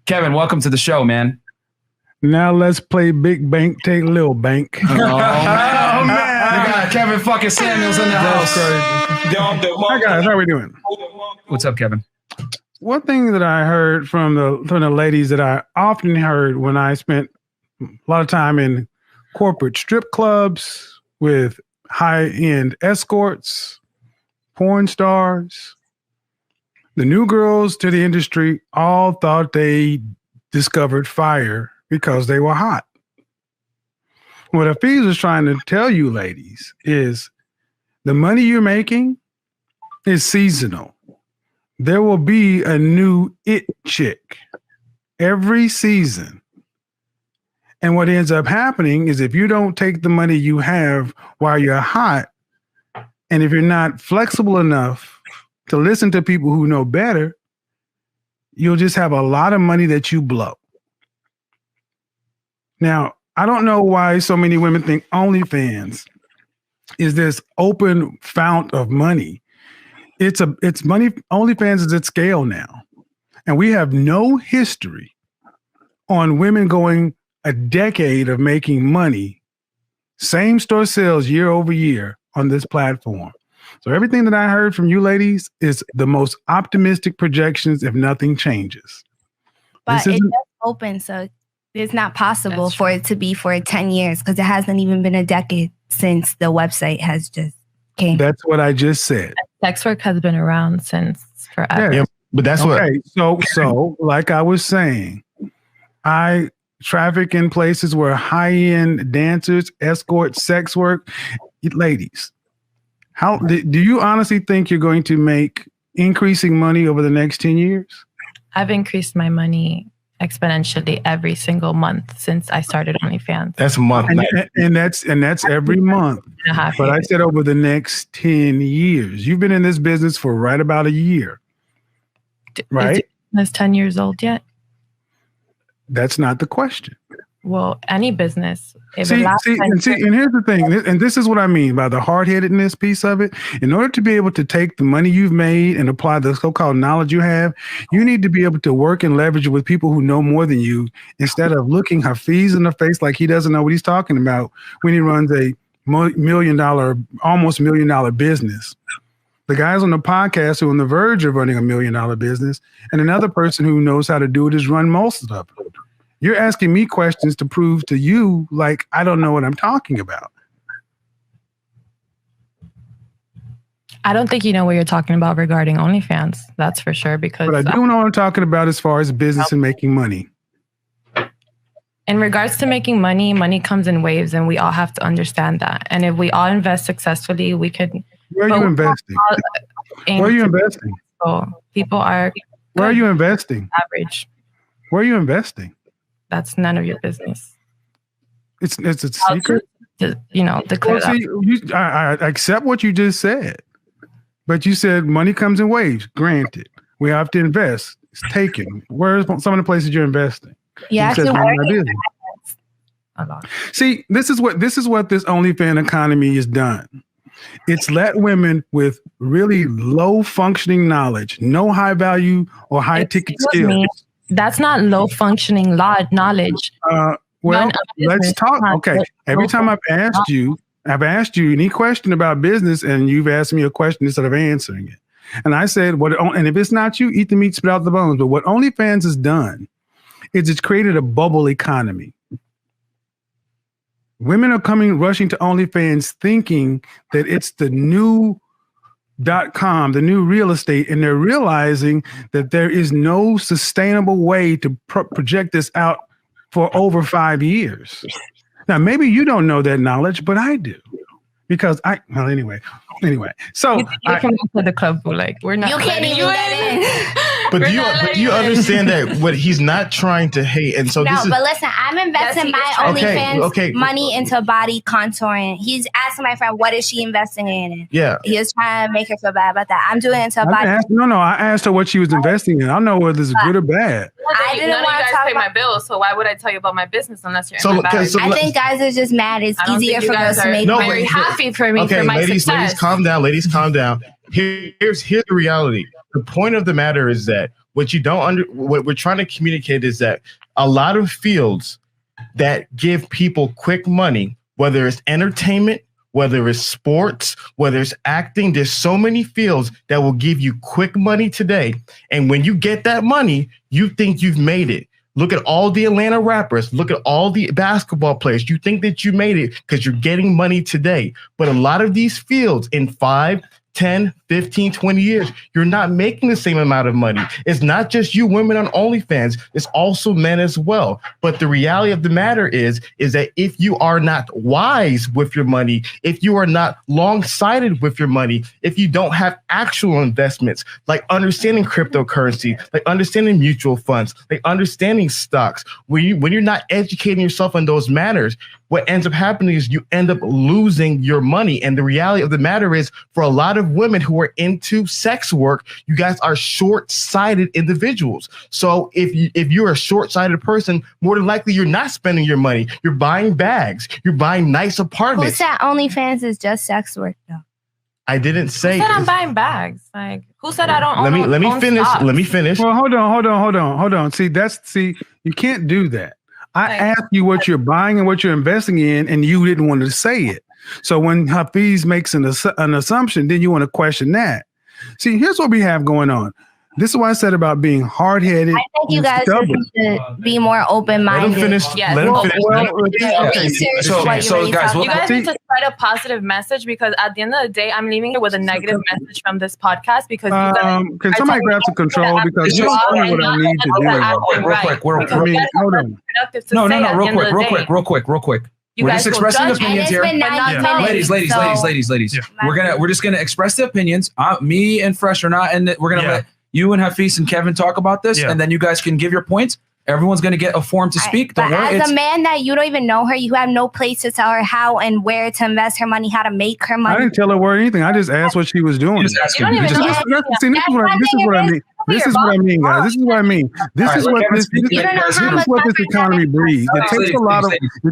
Kevin, welcome to the show, man. Now let's play Big Bank, take Little Bank. Oh, man. We got Kevin fucking Samuels in the house. Hi, guys. How are we doing? What's up, Kevin? One thing that I heard from the ladies that I often heard when I spent a lot of time in corporate strip clubs with high-end escorts, porn stars, the new girls to the industry all thought they discovered fire because they were hot. What Hafiz is trying to tell you, ladies, is the money you're making is seasonal. There will be a new it chick every season. And what ends up happening is if you don't take the money you have while you're hot, and if you're not flexible enough to listen to people who know better, you'll just have a lot of money that you blow. Now, I don't know why so many women think OnlyFans is this open fount of money. It's money. OnlyFans is at scale now. And we have no history on women going a decade of making money, same store sales year over year on this platform. So everything that I heard from you ladies is the most optimistic projections if nothing changes. But it's just open, so it's not possible for it to be for 10 years because it hasn't even been a decade since the website has just came. That's what I just said. Sex work has been around since forever. Yeah, but that's okay. So like I was saying, I traffic in places where high-end dancers, escorts, sex work. Ladies, how do you honestly think you're going to make increasing money over the next 10 years? I've increased my money exponentially every single month since I started OnlyFans. That's a month. And that's every month. But I said over the next 10 years. You've been in this business for right about a year. Right? Is 10 years old yet? That's not the question. Well, any business. And here's the thing, and this is what I mean by the hard-headedness piece of it. In order to be able to take the money you've made and apply the so-called knowledge you have, you need to be able to work and leverage it with people who know more than you instead of looking Hafiz in the face like he doesn't know what he's talking about when he runs a almost $1 million business. The guys on the podcast who are on the verge of running $1 million business, and another person who knows how to do it is run most of it. You're asking me questions to prove to you like I don't know what I'm talking about. I don't think you know what you're talking about regarding OnlyFans. That's for sure. Because but I do know what I'm talking about as far as business and making money. In regards to making money, money comes in waves, and we all have to understand that. And if we all invest successfully, we could. Where are you investing? Where are you investing? So people are. Where are you investing? Average. Where are you investing? That's none of your business. It's a secret. Declare that. I accept what you just said, but you said money comes in waves. Granted, we have to invest. It's taken. Where's some of the places you're investing? Yeah, See, this is what this OnlyFans economy has done. It's let women with really low functioning knowledge, no high value or high ticket skills. That's not low functioning knowledge. Well, let's talk. Okay. Every time I've asked you any question about business, and you've asked me a question instead of answering it. And I said, and if it's not you, eat the meat, spit out the bones. But what OnlyFans has done is it's created a bubble economy. Women are rushing to OnlyFans thinking that it's the new .com, the new real estate, and they're realizing that there is no sustainable way to project this out for over 5 years. Now, maybe you don't know that knowledge, but I do. Because anyway. So you come to the club, like we're not. You can't even get in. But do you understand that what he's not trying to hate? And so but listen, I'm investing my OnlyFans money into body contouring. He's asking my friend, what is she investing in? Yeah. He was trying to make her feel bad about that. I'm doing it into body. I asked her what she was investing in. I don't know whether it's good or bad. I didn't want to talk pay my bills, so why would I tell you about my business unless you're in my bag? I think guys are just mad. It's easier for girls to make money. Very happy for me for my ladies, success. Ladies, calm down. Here's the reality. The point of the matter is that What we're trying to communicate is that a lot of fields that give people quick money, whether it's entertainment, whether it's sports, whether it's acting, there's so many fields that will give you quick money today. And when you get that money, you think you've made it. Look at all the Atlanta rappers. Look at all the basketball players. You think that you made it because you're getting money today. But a lot of these fields in 5, 10, 15, 20 years, you're not making the same amount of money. It's not just you women on OnlyFans. It's also men as well. But the reality of the matter is that if you are not wise with your money, if you are not long-sighted with your money, if you don't have actual investments, like understanding cryptocurrency, like understanding mutual funds, like understanding stocks, when you're not educating yourself on those matters, what ends up happening is you end up losing your money. And the reality of the matter is, for a lot of women who are into sex work, you guys are short-sighted individuals. So if you're a short-sighted person, more than likely you're not spending your money. You're buying bags. You're buying nice apartments. Who said OnlyFans is just sex work though? I didn't say. Who said I'm buying bags? Like, who said I don't? Let me finish. Stocks? Let me finish. Well, hold on. See, you can't do that. I asked you what you're buying and what you're investing in, and you didn't want to say it. So when Hafiz makes an assumption, then you want to question that. See, here's what we have going on. This is why I said about being hard-headed. I think you guys need to be more open-minded. Let him finish. Yes. Let him finish. So guys, You guys need to spread a positive message, because at the end of the day, I'm leaving here with a negative message from this podcast, because you guys can somebody grab some control, because you don't know what I need to do. Real quick. We're just expressing opinions here. Ladies. Yeah. We're just gonna express the opinions. Me and Fresh are not, and we're gonna let you and Hafiz and Kevin talk about this, and then you guys can give your points. Everyone's gonna get a forum to speak. Don't worry. As a man that you don't even know her, you have no place to tell her how and where to invest her money, how to make her money. I didn't tell her where anything. I just asked what she was doing. This is what I mean. This is what I mean, guys. This is what I mean. This is what this economy breeds. It takes a lot of. This is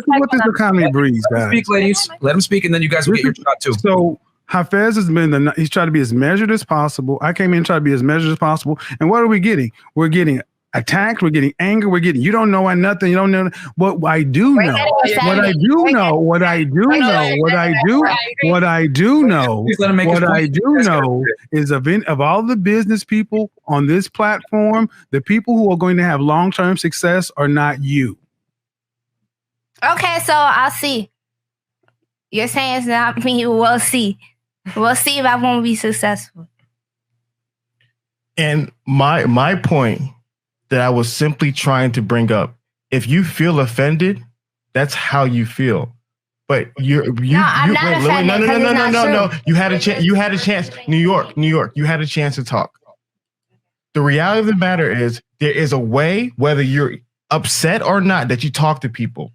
what this economy breeds, guys. Speak, ladies. Let them speak, and then you guys will get your shot too. So Hafez has been he's tried to be as measured as possible. I came in and tried to be as measured as possible. And what are we getting? We're getting attacked. We're getting anger. We're getting, you don't know nothing. You don't know what I do know. What I do know is of all the business people on this platform, the people who are going to have long-term success are not you. Okay, so I'll see. You're saying it's not me. We'll see. We'll see if I won't be successful. And my point that I was simply trying to bring up, if you feel offended, that's how you feel. But you I'm not offended. No. You had a chance. New York. You had a chance to talk. The reality of the matter is there is a way, whether you're upset or not, that you talk to people.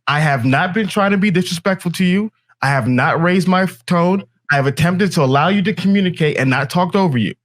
I have not been trying to be disrespectful to you. I have not raised my tone. I have attempted to allow you to communicate and not talked over you.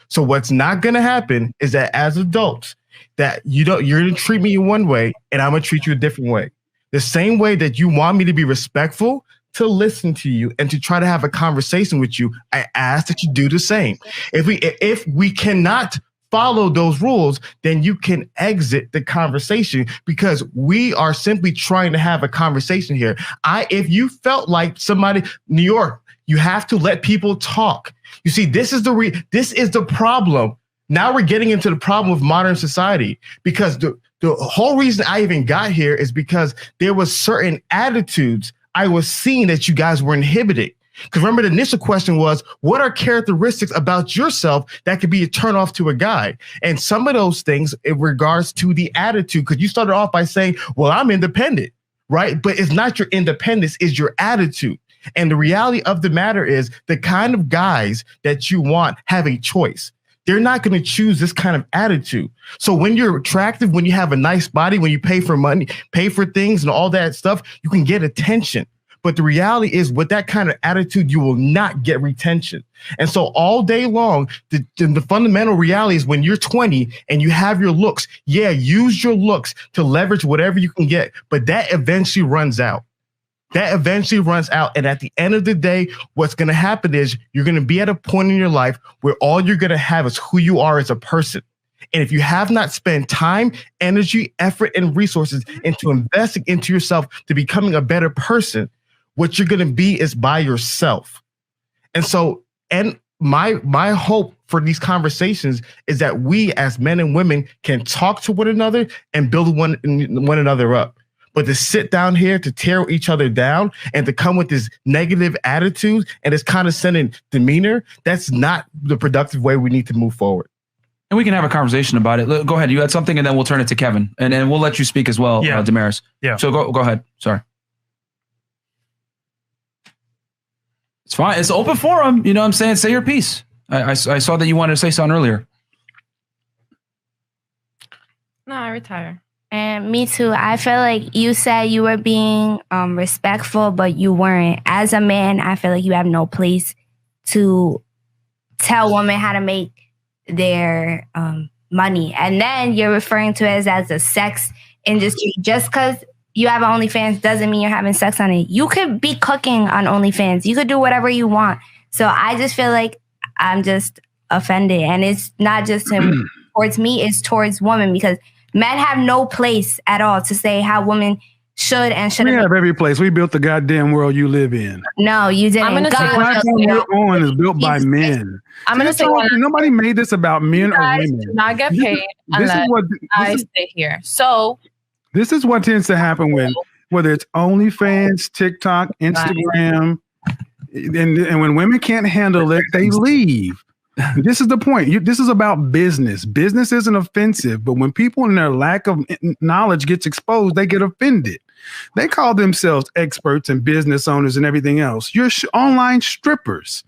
So what's not going to happen is that as adults, that you're going to treat me in one way and I'm going to treat you a different way. The same way that you want me to be respectful, to listen to you and to try to have a conversation with you, I ask that you do the same. If we cannot follow those rules, then you can exit the conversation, because we are simply trying to have a conversation here. If you felt like somebody, New York, you have to let people talk. You see, this is the problem. Now we're getting into the problem of modern society, because the whole reason I even got here is because there was certain attitudes I was seeing that you guys were inhibiting. Because remember, the initial question was, what are characteristics about yourself that could be a turnoff to a guy? And some of those things in regards to the attitude, because you started off by saying, well, I'm independent, right? But it's not your independence, it's your attitude. And the reality of the matter is the kind of guys that you want have a choice. They're not going to choose this kind of attitude. So when you're attractive, when you have a nice body, when you pay for money, pay for things and all that stuff, you can get attention. But the reality is, with that kind of attitude, you will not get retention. And so all day long, the fundamental reality is, when you're 20 and you have your looks, use your looks to leverage whatever you can get. But that eventually runs out. That eventually runs out. And at the end of the day, what's going to happen is you're going to be at a point in your life where all you're going to have is who you are as a person. And if you have not spent time, energy, effort, and resources into investing into yourself to becoming a better person, what you're going to be is by yourself. And so, and my hope for these conversations is that we as men and women can talk to one another and build one another up. But to sit down here to tear each other down and to come with this negative attitude and this condescending demeanor, that's not the productive way we need to move forward. And we can have a conversation about it. Go ahead. You had something, and then we'll turn it to Kevin, and then we'll let you speak as well, Damaris. Yeah. So go ahead. Sorry. It's fine. It's open forum. You know what I'm saying? Say your piece. I saw that you wanted to say something earlier. No, I retire. And me too. I feel like you said you were being respectful, but you weren't. As a man, I feel like you have no place to tell women how to make their money. And then you're referring to it as a sex industry. Just because you have OnlyFans doesn't mean you're having sex on it. You could be cooking on OnlyFans. You could do whatever you want. So I just feel like I'm just offended. And it's not just him towards me, it's towards women, because men have no place at all to say how women should and shouldn't. We have every place. We built the goddamn world you live in. No, you didn't. I'm gonna The platform you're on is built by men. I'm going to say nobody made this about men or guys women. do not get paid unless I stay here. So this is what tends to happen when, whether it's OnlyFans, TikTok, Instagram, and when women can't handle it, they leave. This is the point. This is about business. Business isn't offensive, but when people in their lack of knowledge gets exposed, they get offended. They call themselves experts and business owners and everything else. You're online strippers.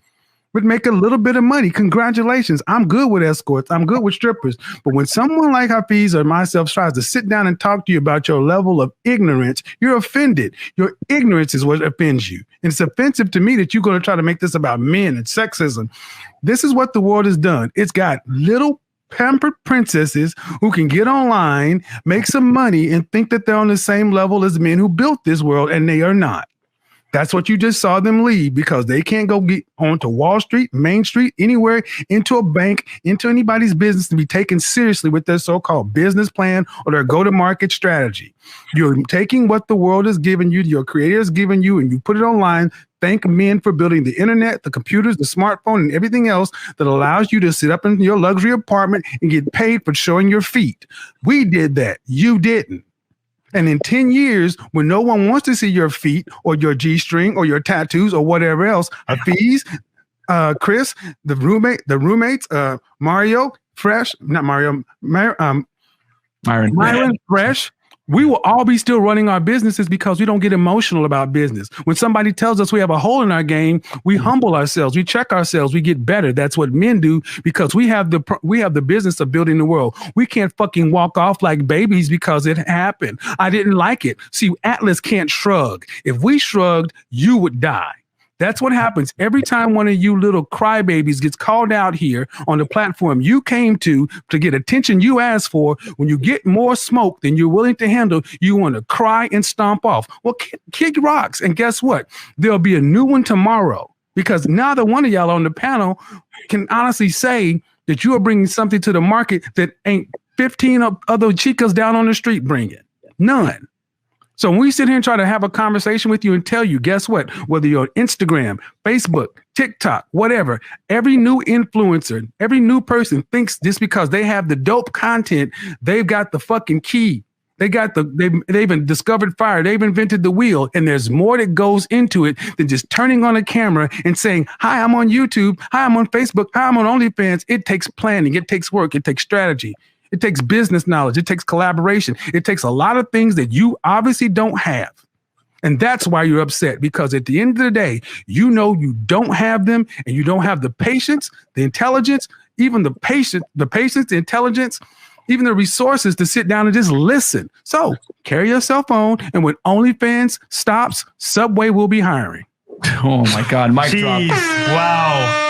Would make a little bit of money. Congratulations. I'm good with escorts. I'm good with strippers. But when someone like Hafiz or myself tries to sit down and talk to you about your level of ignorance, you're offended. Your ignorance is what offends you. And it's offensive to me that you're going to try to make this about men and sexism. This is what the world has done. It's got little pampered princesses who can get online, make some money, and think that they're on the same level as men who built this world, and they are not. That's what you just saw them leave, because they can't go get onto Wall Street, Main Street, anywhere, into a bank, into anybody's business to be taken seriously with their so-called business plan or their go-to-market strategy. You're taking what the world has given you, your creator has given you, and you put it online. Thank men for building the internet, the computers, the smartphone, and everything else that allows you to sit up in your luxury apartment and get paid for showing your feet. We did that. You didn't. And in 10 years, when no one wants to see your feet or your G-string or your tattoos or whatever else, Hafiz, Chris, the roommates, Mario, Myron, Fresh, we will all be still running our businesses because we don't get emotional about business. When somebody tells us we have a hole in our game, we humble ourselves, we check ourselves, we get better. That's what men do, because we have the business of building the world. We can't fucking walk off like babies because it happened. I didn't like it. See, Atlas can't shrug. If we shrugged, you would die. That's what happens every time one of you little crybabies gets called out here on the platform you came to get attention you asked for. When you get more smoke than you're willing to handle, you want to cry and stomp off. Well, kick rocks. And guess what? There'll be a new one tomorrow, because neither one of y'all on the panel can honestly say that you are bringing something to the market that ain't 15 other chicas down on the street bringing. None. So when we sit here and try to have a conversation with you and tell you, guess what? Whether you're on Instagram, Facebook, TikTok, whatever, every new influencer, every new person thinks just because they have the dope content, they've got the fucking key. They've discovered fire. They've invented the wheel. And there's more that goes into it than just turning on a camera and saying, hi, I'm on YouTube. Hi, I'm on Facebook. Hi, I'm on OnlyFans. It takes planning. It takes work. It takes strategy. It takes business knowledge. It takes collaboration. It takes a lot of things that you obviously don't have. And that's why you're upset, because at the end of the day, you know you don't have them, and you don't have the patience, the intelligence, even the patience, the intelligence, even the resources to sit down and just listen. So carry your cell phone, and when OnlyFans stops, Subway will be hiring. Oh my God, mic drop. Wow.